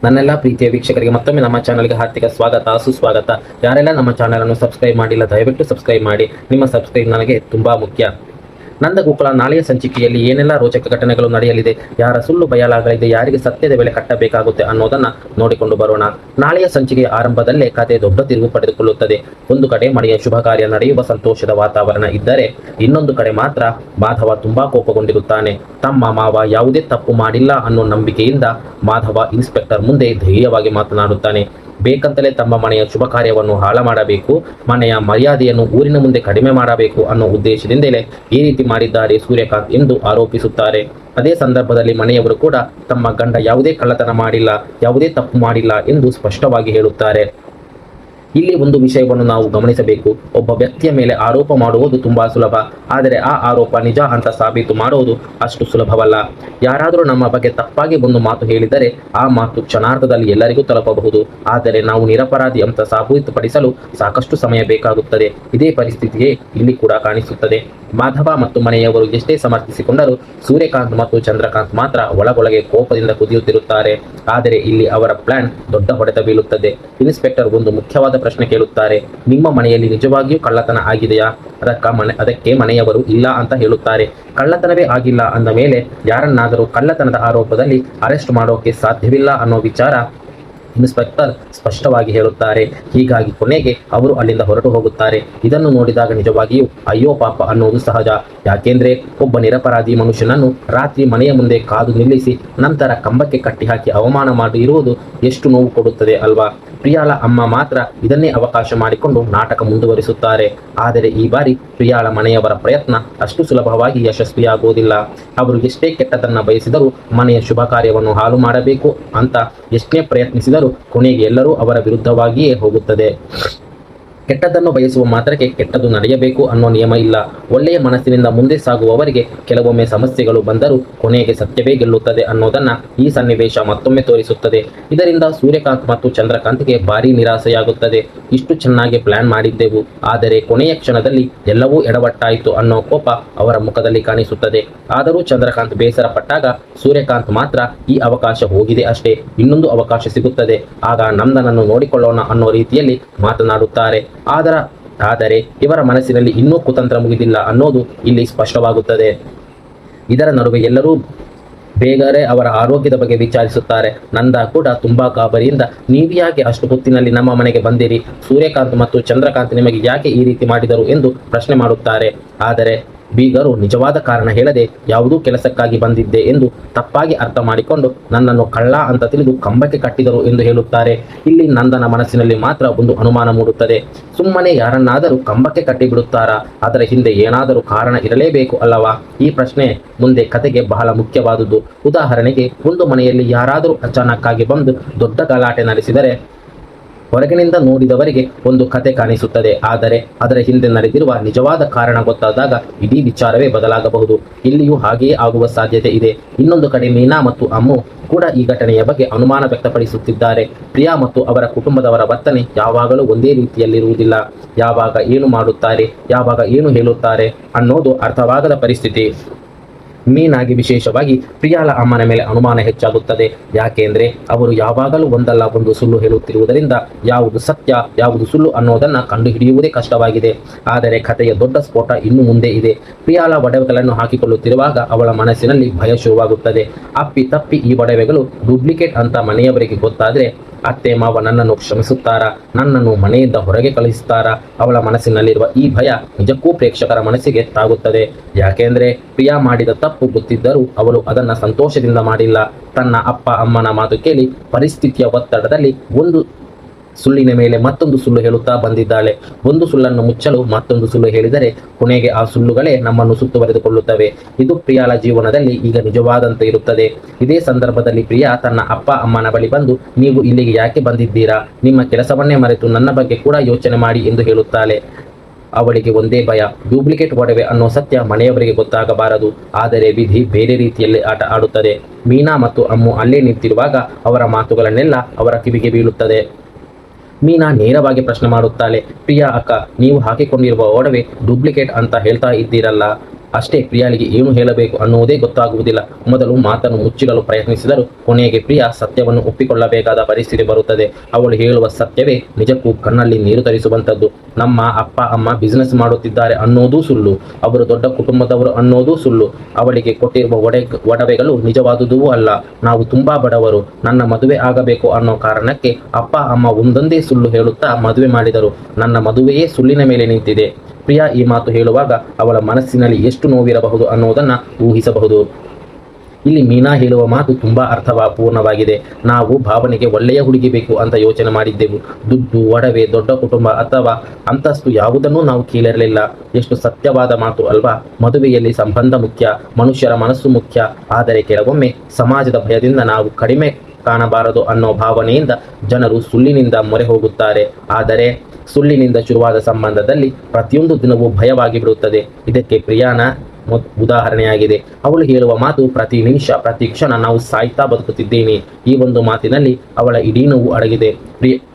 ನನ್ನೆಲ್ಲ ಪ್ರೀತಿಯ ವೀಕ್ಷಕರಿಗೆ ಮತ್ತೊಮ್ಮೆ ನಮ್ಮ ಚಾನಲ್ಗೆ ಹಾರ್ದಿಕ ಸ್ವಾಗತ ಸುಸ್ವಾಗತ. ಯಾರೆಲ್ಲ ನಮ್ಮ ಚಾನಲ್ ಅನ್ನು ಸಬ್ಸ್ಕ್ರೈಬ್ ಮಾಡಿಲ್ಲ ದಯವಿಟ್ಟು ಸಬ್ಸ್ಕ್ರೈಬ್ ಮಾಡಿ. ನಿಮ್ಮ ಸಬ್ಸ್ಕ್ರೈಬ್ ನನಗೆ ತುಂಬಾ ಮುಖ್ಯ. ನಂದಗೋಕುಲ ನಾಳೆಯ ಸಂಚಿಕೆಯಲ್ಲಿ ಏನೆಲ್ಲ ರೋಚಕ ಘಟನೆಗಳು ನಡೆಯಲಿದೆ, ಯಾರ ಸುಳ್ಳು ಬಯಲಾಗಲಿದೆ, ಯಾರಿಗೆ ಸತ್ಯದ ಬೆಲೆ ಕಟ್ಟಬೇಕಾಗುತ್ತೆ ಅನ್ನೋದನ್ನ ನೋಡಿಕೊಂಡು ಬರೋಣ. ನಾಳೆಯ ಸಂಚಿಕೆಯ ಆರಂಭದಲ್ಲೇ ಕತೆ ದೊಡ್ಡ ತಿರುವು ಪಡೆದುಕೊಳ್ಳುತ್ತದೆ. ಒಂದು ಕಡೆ ಮನೆಯ ಶುಭ ಕಾರ್ಯ ನಡೆಯುವ ಸಂತೋಷದ ವಾತಾವರಣ ಇದ್ದರೆ, ಇನ್ನೊಂದು ಕಡೆ ಮಾತ್ರ ಮಾಧವ ತುಂಬಾ ಕೋಪಗೊಂಡಿರುತ್ತಾನೆ. ತಮ್ಮ ಮಾವ ಯಾವುದೇ ತಪ್ಪು ಮಾಡಿಲ್ಲ ಅನ್ನೋ ನಂಬಿಕೆಯಿಂದ ಮಾಧವ ಇನ್ಸ್ಪೆಕ್ಟರ್ ಮುಂದೆ ಧೈರ್ಯವಾಗಿ ಮಾತನಾಡುತ್ತಾನೆ. ಬೇಕಂತಲೇ ತಮ್ಮ ಮನೆಯ ಶುಭ ಕಾರ್ಯವನ್ನು ಹಾಳ ಮಾಡಬೇಕು, ಮನೆಯ ಮರ್ಯಾದೆಯನ್ನು ಊರಿನ ಮುಂದೆ ಕಡಿಮೆ ಮಾಡಬೇಕು ಅನ್ನೋ ಉದ್ದೇಶದಿಂದಲೇ ಈ ರೀತಿ ಮಾಡಿದ್ದಾರೆ ಸೂರ್ಯಕಾಂತ್ ಎಂದು ಆರೋಪಿಸುತ್ತಾರೆ. ಅದೇ ಸಂದರ್ಭದಲ್ಲಿ ಮನೆಯವರು ಕೂಡ ತಮ್ಮ ಗಂಡ ಯಾವುದೇ ಕಳ್ಳತನ ಮಾಡಿಲ್ಲ, ಯಾವುದೇ ತಪ್ಪು ಮಾಡಿಲ್ಲ ಎಂದು ಸ್ಪಷ್ಟವಾಗಿ ಹೇಳುತ್ತಾರೆ. ಇಲ್ಲಿ ಒಂದು ವಿಷಯವನ್ನು ನಾವು ಗಮನಿಸಬೇಕು. ಒಬ್ಬ ವ್ಯಕ್ತಿಯ ಮೇಲೆ ಆರೋಪ ಮಾಡುವುದು ತುಂಬಾ ಸುಲಭ, ಆದರೆ ಆ ಆರೋಪ ನಿಜ ಅಂತ ಸಾಬೀತು ಮಾಡುವುದು ಅಷ್ಟು ಸುಲಭವಲ್ಲ. ಯಾರಾದರೂ ನಮ್ಮ ಬಗ್ಗೆ ತಪ್ಪಾಗಿ ಒಂದು ಮಾತು ಹೇಳಿದರೆ ಆ ಮಾತು ಕ್ಷಣಾರ್ಧದಲ್ಲಿ ಎಲ್ಲರಿಗೂ ತಲುಪಬಹುದು, ಆದರೆ ನಾವು ನಿರಪರಾಧಿ ಅಂತ ಸಾಬೀತುಪಡಿಸಲು ಸಾಕಷ್ಟು ಸಮಯ ಬೇಕಾಗುತ್ತದೆ. ಇದೇ ಪರಿಸ್ಥಿತಿಯೇ ಇಲ್ಲಿ ಕೂಡ ಕಾಣಿಸುತ್ತದೆ. ಮಾಧವ ಮತ್ತು ಮನೆಯವರು ಎಷ್ಟೇ ಸಮರ್ಥಿಸಿಕೊಂಡರೂ ಸೂರ್ಯಕಾಂತ್ ಮತ್ತು ಚಂದ್ರಕಾಂತ್ ಮಾತ್ರ ಒಳಗೊಳಗೆ ಕೋಪದಿಂದ ಕುದಿಯುತ್ತಿರುತ್ತಾರೆ. ಆದರೆ ಇಲ್ಲಿ ಅವರ ಪ್ಲಾನ್ ದೊಡ್ಡ ಹೊಡೆತ ಬೀಳುತ್ತದೆ. ಇನ್ಸ್ಪೆಕ್ಟರ್ ಒಂದು ಮುಖ್ಯವಾದ ಪ್ರಶ್ನೆ ಕೇಳುತ್ತಾರೆ. ನಿಮ್ಮ ಮನೆಯಲ್ಲಿ ನಿಜವಾಗಿಯೂ ಕಳ್ಳತನ ಆಗಿದೆಯಾ? ಅದಕ್ಕೆ ಮನೆಯವರು ಇಲ್ಲ ಅಂತ ಹೇಳುತ್ತಾರೆ. ಕಳ್ಳತನವೇ ಆಗಿಲ್ಲ ಅಂದ ಮೇಲೆ ಯಾರನ್ನಾದರೂ ಕಳ್ಳತನದ ಆರೋಪದಲ್ಲಿ ಅರೆಸ್ಟ್ ಮಾಡೋಕೆ ಸಾಧ್ಯವಿಲ್ಲ ಅನ್ನೋ ವಿಚಾರ ಇನ್ಸ್ಪೆಕ್ಟರ್ ಸ್ಪಷ್ಟವಾಗಿ ಹೇಳುತ್ತಾರೆ. ಹೀಗಾಗಿ ಕೊನೆಗೆ ಅವರು ಅಲ್ಲಿಂದ ಹೊರಟು ಹೋಗುತ್ತಾರೆ. ಇದನ್ನು ನೋಡಿದಾಗ ನಿಜವಾಗಿಯೂ ಅಯ್ಯೋ ಪಾಪ ಅನ್ನೋದು ಸಹಜ. ಯಾಕೆಂದ್ರೆ ಒಬ್ಬ ನಿರಪರಾಧಿ ಮನುಷ್ಯನನ್ನು ರಾತ್ರಿ ಮನೆಯ ಮುಂದೆ ಕಾದು ನಿಲ್ಲಿಸಿ ನಂತರ ಕಂಬಕ್ಕೆ ಕಟ್ಟಿ ಹಾಕಿ ಅವಮಾನ ಮಾಡಿರುವುದು ಎಷ್ಟು ನೋವು ಕೊಡುತ್ತದೆ ಅಲ್ವಾ? ಪ್ರಿಯಾಳ ಅಮ್ಮ ಮಾತ್ರ ಇದನ್ನೇ ಅವಕಾಶ ಮಾಡಿಕೊಂಡು ನಾಟಕ ಮುಂದುವರಿಸುತ್ತಾರೆ. ಆದರೆ ಈ ಬಾರಿ ಪ್ರಿಯಾಳ ಮನೆಯವರ ಪ್ರಯತ್ನ ಅಷ್ಟು ಸುಲಭವಾಗಿ ಯಶಸ್ವಿಯಾಗುವುದಿಲ್ಲ. ಅವರು ಎಷ್ಟೇ ಕೆಟ್ಟದನ್ನ ಬಯಸಿದರೂ, ಮನೆಯ ಶುಭ ಕಾರ್ಯವನ್ನು ಹಾಳು ಮಾಡಬೇಕು ಅಂತ ಎಷ್ಟೇ ಪ್ರಯತ್ನಿಸಿದರೂ ಕೊನೆಗೆ ಎಲ್ಲರೂ ಅವರ ವಿರುದ್ಧವಾಗಿಯೇ ಹೋಗುತ್ತದೆ. ಕೆಟ್ಟದ್ದನ್ನು ಬಯಸುವ ಮಾತ್ರಕ್ಕೆ ಕೆಟ್ಟದ್ದು ನಡೆಯಬೇಕು ಅನ್ನೋ ನಿಯಮ ಇಲ್ಲ. ಒಳ್ಳೆಯ ಮನಸ್ಸಿನಿಂದ ಮುಂದೆ ಸಾಗುವವರಿಗೆ ಕೆಲವೊಮ್ಮೆ ಸಮಸ್ಯೆಗಳು ಬಂದರೂ ಕೊನೆಗೆ ಸತ್ಯವೇ ಗೆಲ್ಲುತ್ತದೆ ಅನ್ನೋದನ್ನ ಈ ಸನ್ನಿವೇಶ ಮತ್ತೊಮ್ಮೆ ತೋರಿಸುತ್ತದೆ. ಇದರಿಂದ ಸೂರ್ಯಕಾಂತ್ ಮತ್ತು ಚಂದ್ರಕಾಂತ್ಗೆ ಭಾರಿ ನಿರಾಸೆಯಾಗುತ್ತದೆ. ಇಷ್ಟು ಚೆನ್ನಾಗಿ ಪ್ಲಾನ್ ಮಾಡಿದ್ದೆವು, ಆದರೆ ಕೊನೆಯ ಕ್ಷಣದಲ್ಲಿ ಎಲ್ಲವೂ ಎಡವಟ್ಟಾಯಿತು ಅನ್ನೋ ಕೋಪ ಅವರ ಮುಖದಲ್ಲಿ ಕಾಣಿಸುತ್ತದೆ. ಆದರೂ ಚಂದ್ರಕಾಂತ್ ಬೇಸರ ಪಟ್ಟಾಗ ಸೂರ್ಯಕಾಂತ್ ಮಾತ್ರ ಈ ಅವಕಾಶ ಹೋಗಿದೆ ಅಷ್ಟೇ, ಇನ್ನೊಂದು ಅವಕಾಶ ಸಿಗುತ್ತದೆ, ಆಗ ನಂದನನ್ನು ನೋಡಿಕೊಳ್ಳೋಣ ಅನ್ನೋ ರೀತಿಯಲ್ಲಿ ಮಾತನಾಡುತ್ತಾರೆ. ಆದರೆ ಇವರ ಮನಸ್ಸಿನಲ್ಲಿ ಇನ್ನೂ ಕುತಂತ್ರ ಮುಗಿದಿಲ್ಲ ಅನ್ನೋದು ಇಲ್ಲಿ ಸ್ಪಷ್ಟವಾಗುತ್ತದೆ. ಇದರ ನಡುವೆ ಎಲ್ಲರೂ ಬೇಗನೆ ಅವರ ಆರೋಗ್ಯದ ಬಗ್ಗೆ ವಿಚಾರಿಸುತ್ತಾರೆ. ನಂದ ಕೂಡ ತುಂಬಾ ಗಾಬರಿಯಿಂದ, ನೀವು ಯಾಕೆ ಅಷ್ಟು ಹೊತ್ತಿನಲ್ಲಿ ನಮ್ಮ ಮನೆಗೆ ಬಂದಿರಿ? ಸೂರ್ಯಕಾಂತ್ ಮತ್ತು ಚಂದ್ರಕಾಂತ್ ನಿಮಗೆ ಯಾಕೆ ಈ ರೀತಿ ಮಾಡಿದರು ಎಂದು ಪ್ರಶ್ನೆ ಮಾಡುತ್ತಾರೆ. ಆದರೆ ಬೀಗರು ನಿಜವಾದ ಕಾರಣ ಹೇಳದೆ ಯಾವುದೂ ಕೆಲಸಕ್ಕಾಗಿ ಬಂದಿದ್ದೆ ಎಂದು ತಪ್ಪಾಗಿ ಅರ್ಥ ಮಾಡಿಕೊಂಡು ನನ್ನನ್ನು ಕಳ್ಳ ಅಂತ ತಿಳಿದು ಕಂಬಕ್ಕೆ ಕಟ್ಟಿದರು ಎಂದು ಹೇಳುತ್ತಾರೆ. ಇಲ್ಲಿ ನಂದನ ಮನಸ್ಸಿನಲ್ಲಿ ಮಾತ್ರ ಒಂದು ಅನುಮಾನ ಮೂಡುತ್ತದೆ. ಸುಮ್ಮನೆ ಯಾರನ್ನಾದರೂ ಕಂಬಕ್ಕೆ ಕಟ್ಟಿಬಿಡುತ್ತಾರಾ? ಅದರ ಹಿಂದೆ ಏನಾದರೂ ಕಾರಣ ಇರಲೇಬೇಕು ಅಲ್ಲವಾ? ಈ ಪ್ರಶ್ನೆ ಮುಂದೆ ಕತೆಗೆ ಬಹಳ ಮುಖ್ಯವಾದುದು. ಉದಾಹರಣೆಗೆ, ಒಂದು ಮನೆಯಲ್ಲಿ ಯಾರಾದರೂ ಅಚಾನಕ್ಕಾಗಿ ಬಂದು ದೊಡ್ಡ ಗಲಾಟೆ ನಡೆಸಿದರೆ ಹೊರಗಿನಿಂದ ನೋಡಿದವರಿಗೆ ಒಂದು ಕತೆ ಕಾಣಿಸುತ್ತದೆ, ಆದರೆ ಅದರ ಹಿಂದೆ ನಡೆದಿರುವ ನಿಜವಾದ ಕಾರಣ ಗೊತ್ತಾದಾಗ ಇಡೀ ವಿಚಾರವೇ ಬದಲಾಗಬಹುದು. ಇಲ್ಲಿಯೂ ಹಾಗೆಯೇ ಆಗುವ ಸಾಧ್ಯತೆ ಇದೆ. ಇನ್ನೊಂದು ಕಡೆ ಮೀನಾ ಮತ್ತು ಅಮ್ಮು ಕೂಡ ಈ ಘಟನೆಯ ಬಗ್ಗೆ ಅನುಮಾನ ವ್ಯಕ್ತಪಡಿಸುತ್ತಿದ್ದಾರೆ. ಪ್ರಿಯಾ ಮತ್ತು ಅವರ ಕುಟುಂಬದವರ ವರ್ತನೆ ಯಾವಾಗಲೂ ಒಂದೇ ರೀತಿಯಲ್ಲಿರುವುದಿಲ್ಲ. ಯಾವಾಗ ಏನು ಮಾಡುತ್ತಾರೆ, ಯಾವಾಗ ಏನು ಹೇಳುತ್ತಾರೆ ಅನ್ನೋದು ಅರ್ಥವಾಗದ ಪರಿಸ್ಥಿತಿ. ಮೀನಾಗಿ ವಿಶೇಷವಾಗಿ ಪ್ರಿಯಾಳ ಅಮ್ಮನ ಮೇಲೆ ಅನುಮಾನ ಹೆಚ್ಚಾಗುತ್ತದೆ. ಯಾಕೆಂದ್ರೆ ಅವರು ಯಾವಾಗಲೂ ಒಂದಲ್ಲ ಒಂದು ಸುಳ್ಳು ಹೇಳುತ್ತಿರುವುದರಿಂದ ಯಾವುದು ಸತ್ಯ ಯಾವುದು ಸುಳ್ಳು ಅನ್ನೋದನ್ನ ಕಂಡುಹಿಡಿಯುವುದೇ ಕಷ್ಟವಾಗಿದೆ. ಆದರೆ ಕಥೆಯ ದೊಡ್ಡ ಸ್ಫೋಟ ಇನ್ನು ಮುಂದೆ ಇದೆ. ಪ್ರಿಯಾಳ ಒಡವೆಗಳನ್ನು ಹಾಕಿಕೊಳ್ಳುತ್ತಿರುವಾಗ ಅವಳ ಮನಸ್ಸಿನಲ್ಲಿ ಭಯ ಶುರುವಾಗುತ್ತದೆ. ಅಪ್ಪಿ ತಪ್ಪಿ ಈ ಒಡವೆಗಳು ಡೂಪ್ಲಿಕೇಟ್ ಅಂತ ಮನೆಯವರಿಗೆ ಗೊತ್ತಾದ್ರೆ ಅತ್ತೆ ಮಾವ ನನ್ನನ್ನು ಕ್ಷಮಿಸುತ್ತಾರಾ, ನನ್ನನ್ನು ಮನೆಯಿಂದ ಹೊರಗೆ ಕಳಿಸುತ್ತಾರಾ? ಅವಳ ಮನಸ್ಸಿನಲ್ಲಿರುವ ಈ ಭಯ ನಿಜಕ್ಕೂ ಪ್ರೇಕ್ಷಕರ ಮನಸ್ಸಿಗೆ ತಾಗುತ್ತದೆ. ಯಾಕೆಂದ್ರೆ ಪ್ರಿಯಾ ಮಾಡಿದ ತಪ್ಪು ಗೊತ್ತಿದ್ದರೂ ಅವಳು ಅದನ್ನ ಸಂತೋಷದಿಂದ ಮಾಡಿಲ್ಲ. ತನ್ನ ಅಪ್ಪ ಅಮ್ಮನ ಮಾತು ಕೇಳಿ ಪರಿಸ್ಥಿತಿಯ ಒತ್ತಡದಲ್ಲಿ ಒಂದು ಸುಳ್ಳಿನ ಮೇಲೆ ಮತ್ತೊಂದು ಸುಳ್ಳು ಹೇಳುತ್ತಾ ಬಂದಿದ್ದಾಳೆ. ಒಂದು ಸುಳ್ಳನ್ನು ಮುಚ್ಚಲು ಮತ್ತೊಂದು ಸುಳ್ಳು ಹೇಳಿದರೆ ಕೊನೆಗೆ ಆ ಸುಳ್ಳುಗಳೇ ನಮ್ಮನ್ನು ಸುತ್ತುವರೆದುಕೊಳ್ಳುತ್ತವೆ. ಇದು ಪ್ರಿಯಾಳ ಜೀವನದಲ್ಲಿ ಈಗ ನಿಜವಾದಂತೆ ಇರುತ್ತದೆ. ಇದೇ ಸಂದರ್ಭದಲ್ಲಿ ಪ್ರಿಯಾ ತನ್ನ ಅಪ್ಪ ಅಮ್ಮನ ಬಳಿ ಬಂದು, ನೀವು ಇಲ್ಲಿಗೆ ಯಾಕೆ ಬಂದಿದ್ದೀರಾ? ನಿಮ್ಮ ಕೆಲಸವನ್ನೇ ಮರೆತು ನನ್ನ ಬಗ್ಗೆ ಕೂಡ ಯೋಚನೆ ಮಾಡಿ ಎಂದು ಹೇಳುತ್ತಾಳೆ. ಅವಳಿಗೆ ಒಂದೇ ಭಯ, ಡೂಪ್ಲಿಕೇಟ್ ಒಡವೆ ಅನ್ನೋ ಸತ್ಯ ಮನೆಯವರಿಗೆ ಗೊತ್ತಾಗಬಾರದು. ಆದರೆ ವಿಧಿ ಬೇರೆ ರೀತಿಯಲ್ಲಿ ಆಟ ಆಡುತ್ತದೆ. ಮೀನಾ ಮತ್ತು ಅಮ್ಮು ಅಲ್ಲೇ ನಿಂತಿರುವಾಗ ಅವರ ಮಾತುಗಳನ್ನೆಲ್ಲ ಅವರ ಕಿವಿಗೆ ಬೀಳುತ್ತದೆ. ಮೀನಾ ನೇರವಾಗಿ ಪ್ರಶ್ನೆ ಮಾಡುತ್ತಾಳೆ, ಪ್ರಿಯಾ ಅಕ್ಕ, ನೀವು ಹಾಕಿಕೊಂಡಿರುವ ಒಡವೆ ಡೂಪ್ಲಿಕೇಟ್ ಅಂತ ಹೇಳ್ತಾ ಇದ್ದೀರಲ್ಲ, ಅಷ್ಟೇ ಪ್ರಿಯಾಳಿಗೆ ಏನು ಹೇಳಬೇಕು ಅನ್ನುವುದೇ ಗೊತ್ತಾಗುವುದಿಲ್ಲ. ಮೊದಲು ಮಾತನ್ನು ಮುಚ್ಚಿಡಲು ಪ್ರಯತ್ನಿಸಿದರೂ ಕೊನೆಗೆ ಪ್ರಿಯಾ ಸತ್ಯವನ್ನು ಒಪ್ಪಿಕೊಳ್ಳಬೇಕಾದ ಪರಿಸ್ಥಿತಿ ಬರುತ್ತದೆ. ಅವಳು ಹೇಳುವ ಸತ್ಯವೇ ನಿಜಕ್ಕೂ ಕಣ್ಣಲ್ಲಿ ನೀರು ತರಿಸುವಂಥದ್ದು. ನಮ್ಮ ಅಪ್ಪ ಅಮ್ಮ ಬಿಸಿನೆಸ್ ಮಾಡುತ್ತಿದ್ದಾರೆ ಅನ್ನೋದೂ ಸುಳ್ಳು, ಅವರು ದೊಡ್ಡ ಕುಟುಂಬದವರು ಅನ್ನೋದೂ ಸುಳ್ಳು, ಅವಳಿಗೆ ಕೊಟ್ಟಿರುವ ಒಡವೆಗಳು ನಿಜವಾದುದೂ ಅಲ್ಲ, ನಾವು ತುಂಬಾ ಬಡವರು, ನನ್ನ ಮದುವೆ ಆಗಬೇಕು ಅನ್ನೋ ಕಾರಣಕ್ಕೆ ಅಪ್ಪ ಅಮ್ಮ ಒಂದೊಂದೇ ಸುಳ್ಳು ಹೇಳುತ್ತಾ ಮದುವೆ ಮಾಡಿದರು, ನನ್ನ ಮದುವೆಯೇ ಸುಳ್ಳಿನ ಮೇಲೆ ನಿಂತಿದೆ. ಪ್ರಿಯಾ ಈ ಮಾತು ಹೇಳುವಾಗ ಅವಳ ಮನಸ್ಸಿನಲ್ಲಿ ಎಷ್ಟು ನೋವಿರಬಹುದು ಅನ್ನೋದನ್ನು ಊಹಿಸಬಹುದು. ಇಲ್ಲಿ ಮೀನಾ ಹೇಳುವ ಮಾತು ತುಂಬಾ ಅರ್ಥಪೂರ್ಣವಾಗಿದೆ. ನಾವು ಭಾವನೆಗೆ ಒಳ್ಳೆಯ ಹುಡುಗಿ ಬೇಕು ಅಂತ ಯೋಚನೆ ಮಾಡಿದ್ದೆವು. ದುಡ್ಡು, ಒಡವೆ, ದೊಡ್ಡ ಕುಟುಂಬ ಅಥವಾ ಅಂತಸ್ತು ಯಾವುದನ್ನೂ ನಾವು ಕೇಳಿರಲಿಲ್ಲ. ಎಷ್ಟು ಸತ್ಯವಾದ ಮಾತು ಅಲ್ವಾ? ಮದುವೆಯಲ್ಲಿ ಸಂಬಂಧ ಮುಖ್ಯ, ಮನುಷ್ಯರ ಮನಸ್ಸು ಮುಖ್ಯ. ಆದರೆ ಕೆಲವೊಮ್ಮೆ ಸಮಾಜದ ಭಯದಿಂದ ನಾವು ಕಡಿಮೆ ಕಾಣಬಾರದು ಅನ್ನೋ ಭಾವನೆಯಿಂದ ಜನರು ಸುಳ್ಳಿನಿಂದ ಮೊರೆ ಹೋಗುತ್ತಾರೆ. ಆದರೆ ಸುಳ್ಳಿನಿಂದ ಶುರುವಾದ ಸಂಬಂಧದಲ್ಲಿ ಪ್ರತಿಯೊಂದು ದಿನವೂ ಭಯವಾಗಿ ಬಿಡುತ್ತದೆ. ಇದಕ್ಕೆ ಪ್ರಿಯಾನ ಉದಾಹರಣೆಯಾಗಿದೆ. ಅವಳು ಹೇಳುವ ಮಾತು, ಪ್ರತಿ ನಿಮಿಷ ಪ್ರತಿ ಕ್ಷಣ ನಾವು ಸಾಯ್ತಾ ಬದುಕುತ್ತಿದ್ದೇನೆ. ಈ ಒಂದು ಮಾತಿನಲ್ಲಿ ಅವಳ ಇಡೀ ನೋವು ಅಡಗಿದೆ.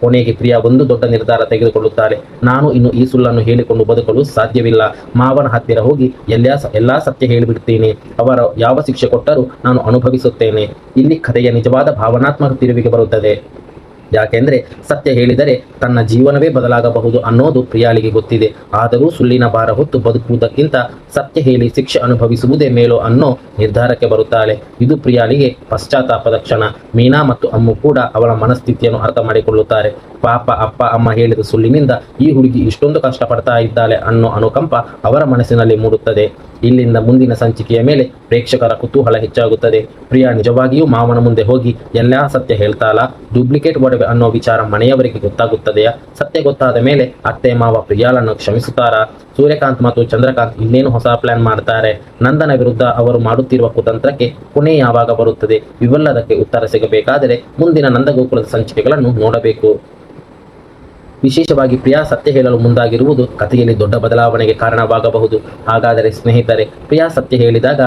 ಕೊನೆಗೆ ಪ್ರಿಯಾ ಒಂದು ದೊಡ್ಡ ನಿರ್ಧಾರ ತೆಗೆದುಕೊಳ್ಳುತ್ತಾರೆ. ನಾನು ಇನ್ನು ಈ ಸುಳ್ಳನ್ನು ಹೇಳಿಕೊಂಡು ಬದುಕಲು ಸಾಧ್ಯವಿಲ್ಲ. ಮಾವನ ಹತ್ತಿರ ಹೋಗಿ ಎಲ್ಲಾ ಸತ್ಯ ಹೇಳಿಬಿಡ್ತೇನೆ. ಅವರ ಯಾವ ಶಿಕ್ಷೆ ಕೊಟ್ಟರೂ ನಾನು ಅನುಭವಿಸುತ್ತೇನೆ. ಇಲ್ಲಿ ಕಥೆಯ ನಿಜವಾದ ಭಾವನಾತ್ಮಕ ತಿರುವಿಗೆ ಬರುತ್ತದೆ. ಯಾಕೆಂದ್ರೆ ಸತ್ಯ ಹೇಳಿದರೆ ತನ್ನ ಜೀವನವೇ ಬದಲಾಗಬಹುದು ಅನ್ನೋದು ಪ್ರಿಯಾಳಿಗೆ ಗೊತ್ತಿದೆ. ಆದರೂ ಸುಳ್ಳಿನ ಭಾರ ಹೊತ್ತು ಬದುಕುವುದಕ್ಕಿಂತ ಸತ್ಯ ಹೇಳಿ ಶಿಕ್ಷೆ ಅನುಭವಿಸುವುದೇ ಮೇಲು ಅನ್ನೋ ನಿರ್ಧಾರಕ್ಕೆ ಬರುತ್ತಾಳೆ. ಇದು ಪ್ರಿಯಾಳಿಗೆ ಪಶ್ಚಾತ್ತಾಪದ ಕ್ಷಣ. ಮೀನಾ ಮತ್ತು ಅಮ್ಮು ಕೂಡ ಅವಳ ಮನಸ್ಥಿತಿಯನ್ನು ಅರ್ಥ ಮಾಡಿಕೊಳ್ಳುತ್ತಾರೆ. ಪಾಪ ಅಪ್ಪ ಅಮ್ಮ ಹೇಳಿದ ಸುಳ್ಳಿನಿಂದ ಈ ಹುಡುಗಿ ಇಷ್ಟೊಂದು ಕಷ್ಟಪಡ್ತಾ ಇದ್ದಾಳೆ ಅನ್ನೋ ಅನುಕಂಪ ಅವರ ಮನಸ್ಸಿನಲ್ಲಿ ಮೂಡುತ್ತದೆ. ಇಲ್ಲಿಂದ ಮುಂದಿನ ಸಂಚಿಕೆಯ ಮೇಲೆ ಪ್ರೇಕ್ಷಕರ ಕುತೂಹಲ ಹೆಚ್ಚಾಗುತ್ತದೆ. ಪ್ರಿಯಾ ನಿಜವಾಗಿಯೂ ಮಾವನ ಮುಂದೆ ಹೋಗಿ ಎಲ್ಲಾ ಸತ್ಯ ಹೇಳ್ತಾಳ? ಡೂಪ್ಲಿಕೇಟ್ ಒಡವೆ ಅನ್ನೋ ವಿಚಾರ ಮನೆಯವರಿಗೆ ಗೊತ್ತಾಗುತ್ತದೆಯಾ? ಸತ್ಯ ಗೊತ್ತಾದ ಮೇಲೆ ಅತ್ತೆ ಮಾವ ಪ್ರಿಯಾಳನ್ನು ಕ್ಷಮಿಸುತ್ತಾರಾ? ಸೂರ್ಯಕಾಂತ್ ಮತ್ತು ಚಂದ್ರಕಾಂತ್ ಇನ್ನೇನು ಹೊಸ ಪ್ಲಾನ್ ಮಾಡ್ತಾರೆ? ನಂದನ ವಿರುದ್ಧ ಅವರು ಮಾಡುತ್ತಿರುವ ಕುತಂತ್ರಕ್ಕೆ ಕೊನೆ ಯಾವಾಗ ಬರುತ್ತದೆ? ಇವೆಲ್ಲದಕ್ಕೆ ಉತ್ತರ ಸಿಗಬೇಕಾದರೆ ಮುಂದಿನ ನಂದಗೋಕುಲದ ಸಂಚಿಕೆಗಳನ್ನು ನೋಡಬೇಕು. ವಿಶೇಷವಾಗಿ ಪ್ರಿಯಾ ಸತ್ಯ ಹೇಳಲು ಮುಂದಾಗಿರುವುದು ಕಥೆಯಲ್ಲಿ ದೊಡ್ಡ ಬದಲಾವಣೆಗೆ ಕಾರಣವಾಗಬಹುದು. ಹಾಗಾದರೆ ಸ್ನೇಹಿತರೆ, ಪ್ರಿಯಾ ಸತ್ಯ ಹೇಳಿದಾಗ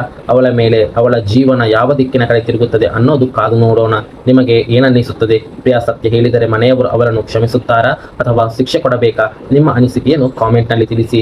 ಅವಳ ಜೀವನ ಯಾವ ದಿಕ್ಕಿನ ಕಡೆ ತಿರುಗುತ್ತದೆ ಅನ್ನೋದು ಕಾದು ನೋಡೋಣ. ನಿಮಗೆ ಏನನ್ನಿಸುತ್ತದೆ? ಪ್ರಿಯಾ ಸತ್ಯ ಹೇಳಿದರೆ ಮನೆಯವರು ಅವರನ್ನು ಕ್ಷಮಿಸುತ್ತಾರಾ ಅಥವಾ ಶಿಕ್ಷೆ ಕೊಡಬೇಕಾ? ನಿಮ್ಮ ಅನಿಸಿಕೆಯನ್ನು ಕಾಮೆಂಟ್ನಲ್ಲಿ ತಿಳಿಸಿ.